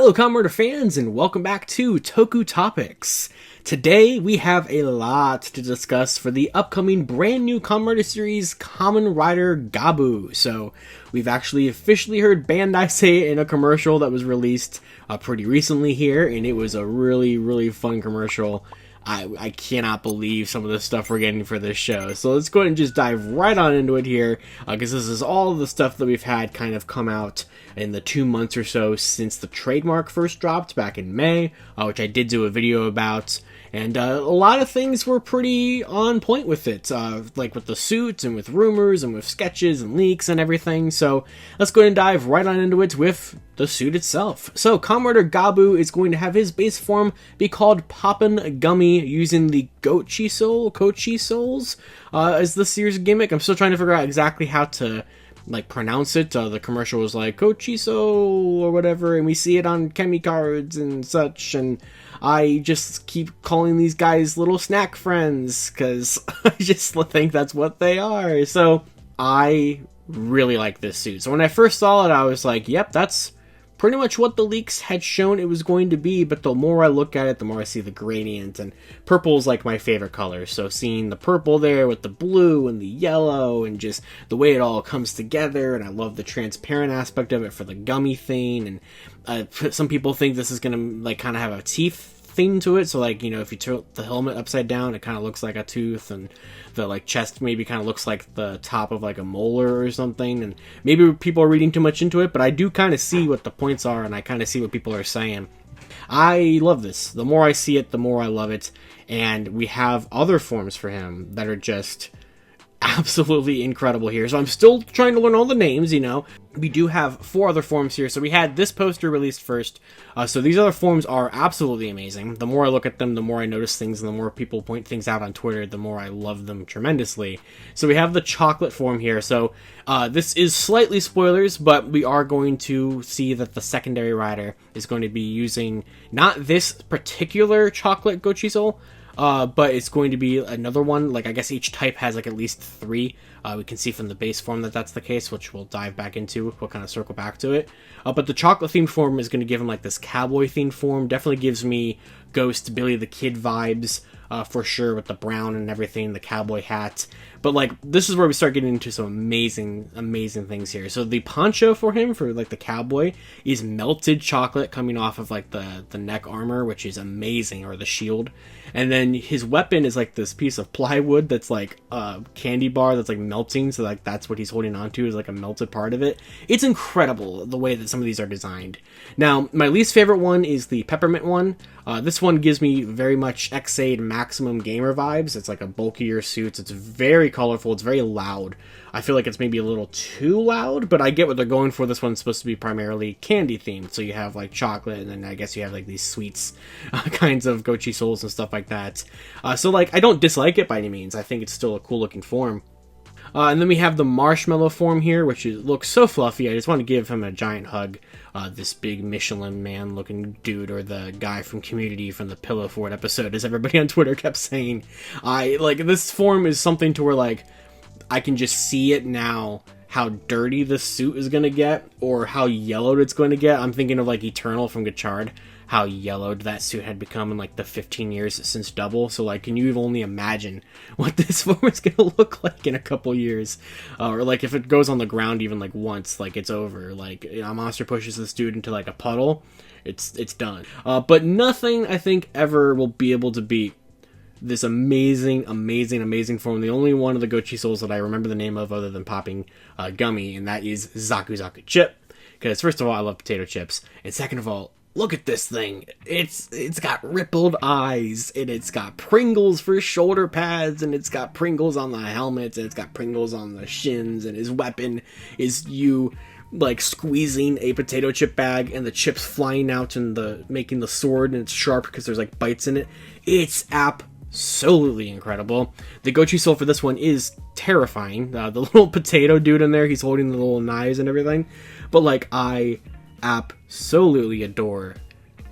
Hello Kamen Rider fans, and welcome back to Toku Topics. Today we have a lot to discuss for the upcoming brand new Kamen Rider series, Kamen Rider Gavv. So we've actually officially heard Bandai say it in a commercial that was released pretty recently here, and it was a really fun commercial. I cannot believe some of the stuff we're getting for this show. So let's go ahead and just dive right on into it here, because this is all the stuff that we've had kind of come out in the 2 months or so since the trademark first dropped back in May, which I did do a video about. And a lot of things were pretty on point with it, like with the suits and with rumors and with sketches and leaks and everything. So let's go ahead and dive right on into it with the suit itself. So Kamen Rider Gavv is going to have his base form be called Poppin' Gummy, using the Kochi souls as the series gimmick. I'm still trying to figure out exactly how to pronounce it. The commercial was like Kochiso or whatever, and we see it on Kemi cards and such, and I just keep calling these guys little snack friends because I just think that's what they are. So I really like this suit. So when I first saw it, I was like, yep, that's pretty much what the leaks had shown it was going to be, but the more I look at it, the more I see the gradient, and purple is like my favorite color, so seeing the purple there with the blue and the yellow and just the way it all comes together, and I love the transparent aspect of it for the gummy thing, and some people think this is gonna kind of have a teeth theme to it, so if you tilt the helmet upside down, it kind of looks like a tooth, and the chest maybe kind of looks like the top of a molar or something, and maybe people are reading too much into it, but I do kind of see what the points are, and I kind of see what people are saying. I love this. The more I see it, the more I love it, and we have other forms for him that are just absolutely incredible here. So I'm still trying to learn all the names, We do have 4 other forms here. So we had this poster released first. So these other forms are absolutely amazing. The more I look at them, the more I notice things, and the more people point things out on Twitter, the more I love them tremendously. So we have the chocolate form here. So this is slightly spoilers, but we are going to see that the secondary rider is going to be using not this particular chocolate Gochiso, but it's going to be another one. I guess each type has at least 3. We can see from the base form that that's the case, which we'll dive back into. We'll kind of circle back to it. But the chocolate themed form is going to give him this cowboy themed form. Definitely gives me Ghost Billy the Kid vibes, for sure, with the brown and everything, the cowboy hat. But this is where we start getting into some amazing things here. So the poncho for him, for the cowboy, is melted chocolate coming off of the neck armor, which is amazing, or the shield. And then his weapon is this piece of plywood that's a candy bar that's melting, so that's what he's holding on to, is a melted part of it. It's incredible the way that some of these are designed. Now, my least favorite one is the peppermint one. This one gives me very much X-Aid Maximum Gamer vibes. It's a bulkier suit. It's very colorful. It's very loud. I feel like it's maybe a little too loud, but I get what they're going for. This one's supposed to be primarily candy themed, so you have chocolate, and then I guess you have these sweets kinds of Gochi souls and stuff like that. So I don't dislike it by any means. I think it's still a cool looking form. And then we have the marshmallow form here, which looks so fluffy. I just want to give him a giant hug. This big Michelin man looking dude, or the guy from Community from the Pillow Fort episode, as everybody on Twitter kept saying. This form is something to where I can just see it now, how dirty the suit is going to get, or how yellowed it's going to get. I'm thinking of Eternal from Gachard, how yellowed that suit had become in the 15 years since Double. So can you only imagine what this form is going to look like in a couple years? Or if it goes on the ground even once, it's over. A monster pushes this dude into a puddle, it's done. But nothing, I think, ever will be able to beat this amazing form. The only one of the Gochi souls that I remember the name of other than popping Gummy, and that is Zaku Zaku Chip. Because first of all, I love potato chips, and second of all, look at this thing. It's got rippled eyes, and it's got Pringles for shoulder pads, and it's got Pringles on the helmet, and it's got Pringles on the shins, and his weapon is you squeezing a potato chip bag and the chips flying out and making the sword, and it's sharp because there's bites in it. It's absolutely incredible. The Gochi soul for this one is terrifying. The little potato dude in there, he's holding the little knives and everything. But I absolutely adore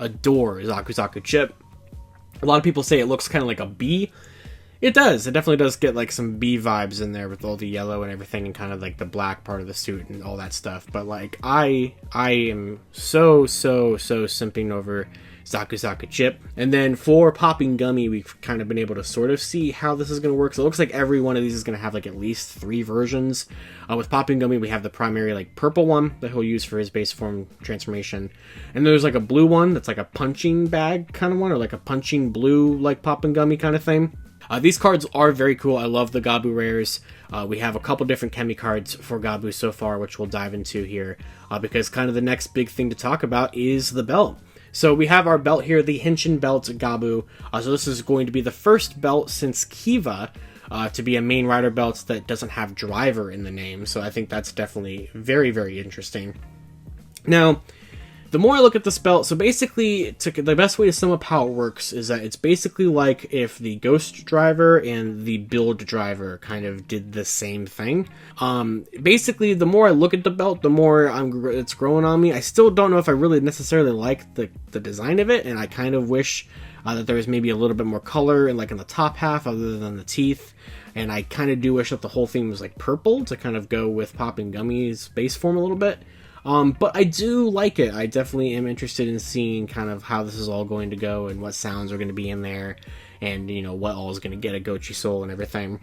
Zaku Zaku Chip. A lot of people say it looks kind of like a bee. It does. It definitely does get like some B vibes in there with all the yellow and everything, and kind of like the black part of the suit and all that stuff. But like I am so simping over Zaku Chip. And then for Popping Gummy, we've kind of been able to sort of see how this is going to work. So it looks like every one of these is going to have like at least 3 versions. With Popping Gummy, we have the primary like purple one that he'll use for his base form transformation. And there's like a blue one that's like a punching bag kind of one, or like a punching blue like Popping Gummy kind of thing. These cards are very cool. I love the Gavv rares. We have a couple different Chemi cards for Gavv so far, which we'll dive into here, because kind of the next big thing to talk about is the belt. So we have our belt here, the Henshin Belt Gavv. So this is going to be the first belt since Kiva to be a main rider belt that doesn't have driver in the name. So I think that's definitely very interesting. Now, the more I look at this belt, so basically, the best way to sum up how it works is that it's basically like if the Ghost Driver and the Build Driver kind of did the same thing. Basically, the more I look at the belt, the more it's growing on me. I still don't know if I really necessarily like the design of it, and I kind of wish that there was maybe a little bit more color in the top half other than the teeth. And I kind of do wish that the whole thing was like purple to kind of go with Popping Gummy's base form a little bit. But I do like it. I definitely am interested in seeing kind of how this is all going to go and what sounds are going to be in there, and, you know, what all is going to get a Gochi Soul and everything.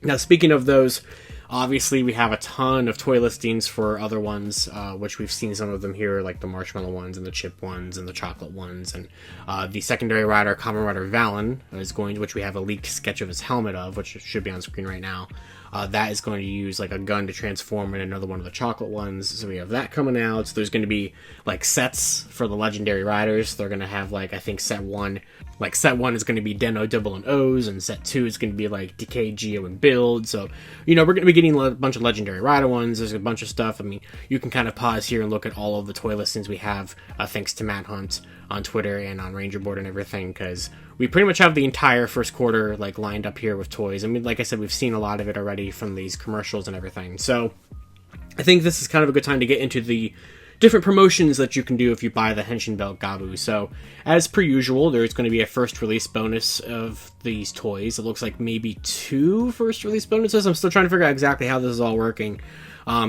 Now, speaking of those, obviously we have a ton of toy listings for other ones, which we've seen some of them here, like the marshmallow ones and the chip ones and the chocolate ones, and the secondary rider, Kamen Rider Valen, which we have a leaked sketch of his helmet of, which should be on screen right now. That is going to use like a gun to transform in another one of the chocolate ones. So we have that coming out. So there's going to be like sets for the legendary riders. They're going to have like, I think set 1 is going to be Den-O, Double, and O's, and set 2 is going to be like Decay, Geo, and Build. So, you know, we're going to be getting a bunch of legendary rider ones. There's a bunch of stuff. I mean, you can kind of pause here and look at all of the toy listings we have, thanks to Matt Hunt on Twitter and on Ranger Board and everything, because we pretty much have the entire first quarter like lined up here with toys. I mean, like I said, we've seen a lot of it already from these commercials and everything. So I think this is kind of a good time to get into the different promotions that you can do if you buy the Henshin Belt Gavv. So as per usual, there's going to be a first release bonus of these toys. It looks like maybe 2 first release bonuses. I'm still trying to figure out exactly how this is all working.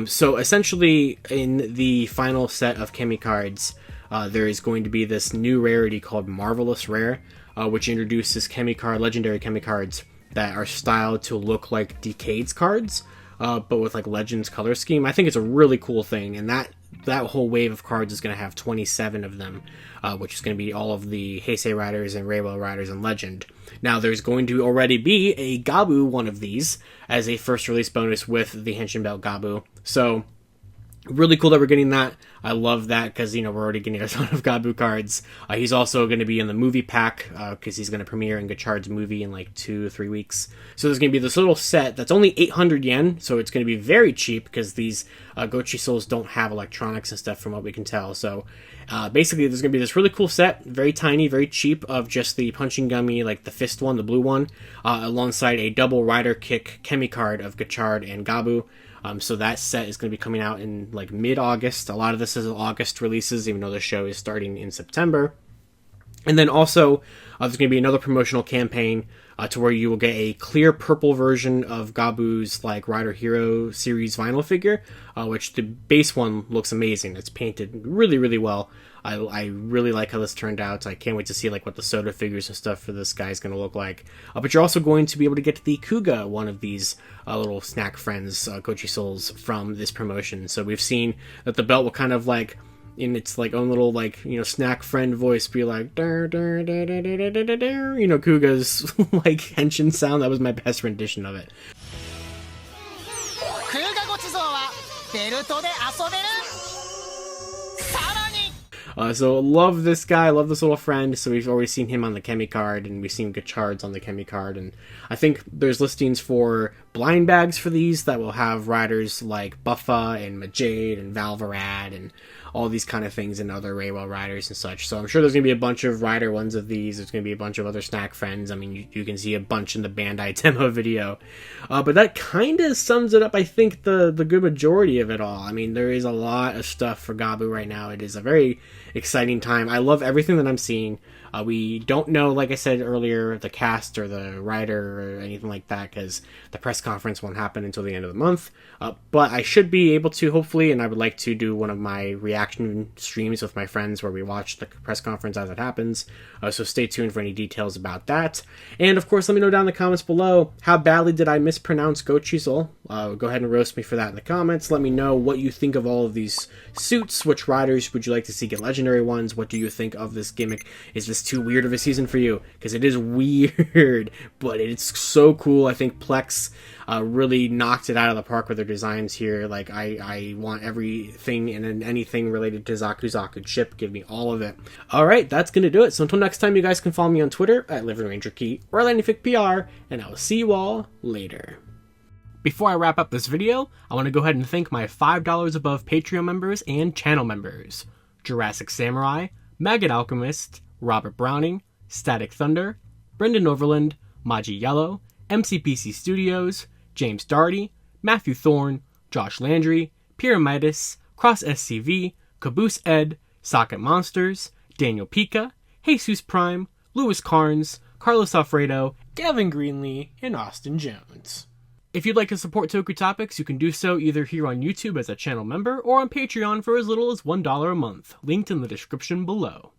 So essentially, in the final set of Chemi cards, there is going to be this new rarity called Marvelous Rare, which introduces legendary Chemi cards that are styled to look like Decade's cards, but with like Legends color scheme. I think it's a really cool thing, and that whole wave of cards is going to have 27 of them, which is going to be all of the Heisei Riders and Reiwa Riders and Legend. Now, there's going to already be a Gavv one of these as a first release bonus with the Henshin Belt Gavv. So really cool that we're getting that. I love that because, you know, we're already getting a ton of Gavv cards. He's also going to be in the movie pack because he's going to premiere in Gachard's movie in like 2 or 3 weeks. So there's going to be this little set that's only 800 yen, so it's going to be very cheap because these Gochi Souls don't have electronics and stuff from what we can tell. So basically there's going to be this really cool set, very tiny, very cheap, of just the Punching Gummy, like the fist one, the blue one, alongside a double Rider Kick Chemi card of Gachard and Gavv. So that set is going to be coming out in like mid-August. A lot of this is August releases, even though the show is starting in September. And then also, there's going to be another promotional campaign to where you will get a clear purple version of Gavv's like Rider Hero series vinyl figure, which the base one looks amazing. It's painted really well. I really like how this turned out. I can't wait to see like what the soda figures and stuff for this guy is going to look like. But you're also going to be able to get the Kuga, one of these little snack friends, Gochi Souls, from this promotion. So we've seen that the belt will kind of like, in its like own little like, you know, snack friend voice, be like dur, dur, dur, dur, dur, dur, dur, dur, you know, Kuga's like henshin sound. That was my best rendition of it. So love this guy, love this little friend. So we've already seen him on the Chemi card, and we've seen Gachards on the Chemi card, and I think there's listings for blind bags for these that will have riders like Buffa and Majade and Valvarad and all these kind of things, and other Reiwa riders and such. So I'm sure there's going to be a bunch of rider ones of these. There's going to be a bunch of other snack friends. I mean, you can see a bunch in the Bandai demo video. But that kind of sums it up, I think, the good majority of it all. I mean, there is a lot of stuff for Gavv right now. It is a very exciting time. I love everything that I'm seeing. We don't know, like I said earlier, the cast or the writer or anything like that, because the press conference won't happen until the end of the month. But I should be able to, hopefully, and I would like to do one of my reaction streams with my friends where we watch the press conference as it happens. So stay tuned for any details about that. And of course, let me know down in the comments below, how badly did I mispronounce Gochizel? Go ahead and roast me for that in the comments. Let me know what you think of all of these suits. Which riders would you like to see get legendary ones? What do you think of this gimmick? Is this too weird of a season for you? Because it is weird, but it's so cool. I think Plex really knocked it out of the park with their designs here. Like, I want everything and anything related to Zaku Zaku chip. Give me all of it. Alright, that's going to do it. So until next time, you guys can follow me on Twitter at LivingRangerKey or LandingFigPR, and I will see you all later. Before I wrap up this video, I want to go ahead and thank my $5 above Patreon members and channel members: Jurassic Samurai, Maggot Alchemist, Robert Browning, Static Thunder, Brendan Overland, Maji Yellow, MCPC Studios, James Darty, Matthew Thorne, Josh Landry, Pyramidus, Cross SCV, Caboose Ed, Socket Monsters, Daniel Pika, Jesus Prime, Louis Carnes, Carlos Alfredo, Gavin Greenlee, and Austin Jones. If you'd like to support Toku Topics, you can do so either here on YouTube as a channel member or on Patreon for as little as $1 a month, linked in the description below.